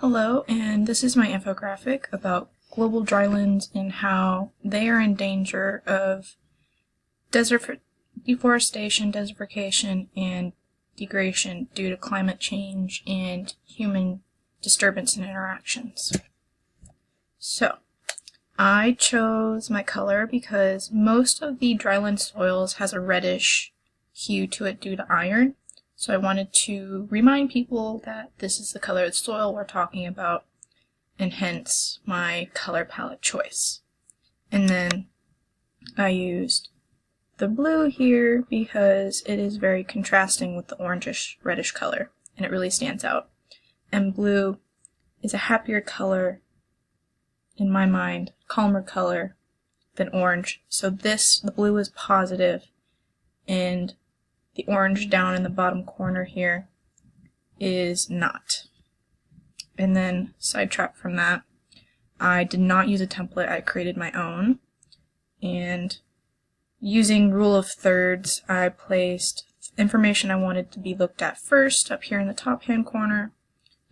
Hello, and this is my infographic about global drylands and how they are in danger of deforestation, desertification, and degradation due to climate change and human disturbance and interactions. So, I chose my color because most of the dryland soils has a reddish hue to it due to iron. So I wanted to remind people that this is the color of the soil we're talking about, and hence my color palette choice. And then I used the blue here because it is very contrasting with the orangish reddish color, and it really stands out. And blue is a happier color, in my mind, calmer color than orange. So the blue is positive, and the orange down in the bottom corner here is not. And then, sidetrack from that, I did not use a template, I created my own. And using rule of thirds, I placed information I wanted to be looked at first up here in the top hand corner,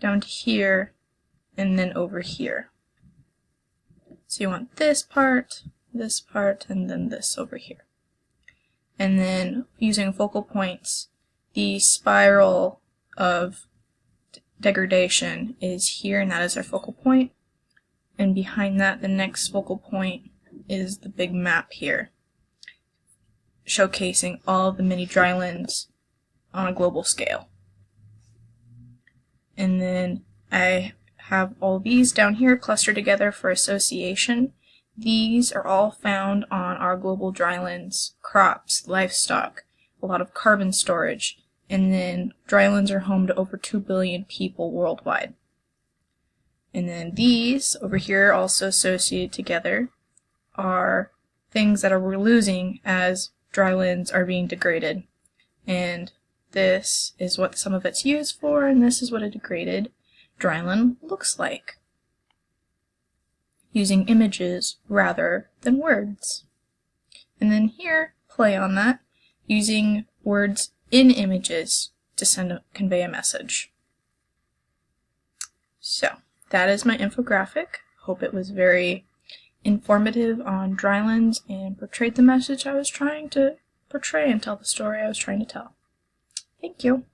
down to here, and then over here. So you want this part, and then this over here. And then using focal points, the spiral of degradation is here, and that is our focal point. And behind that, the next focal point is the big map here, showcasing all of the mini drylands on a global scale. And then I have all these down here clustered together for association. These are all found on our global drylands, crops, livestock, a lot of carbon storage, and then drylands are home to over 2 billion people worldwide. And then these over here, also associated together, are things that we're losing as drylands are being degraded. And this is what some of it's used for, and this is what a degraded dryland looks like, using images rather than words. And then here, play on that, using words in images to convey a message. So, that is my infographic. Hope it was very informative on drylands and portrayed the message I was trying to portray and tell the story I was trying to tell. Thank you.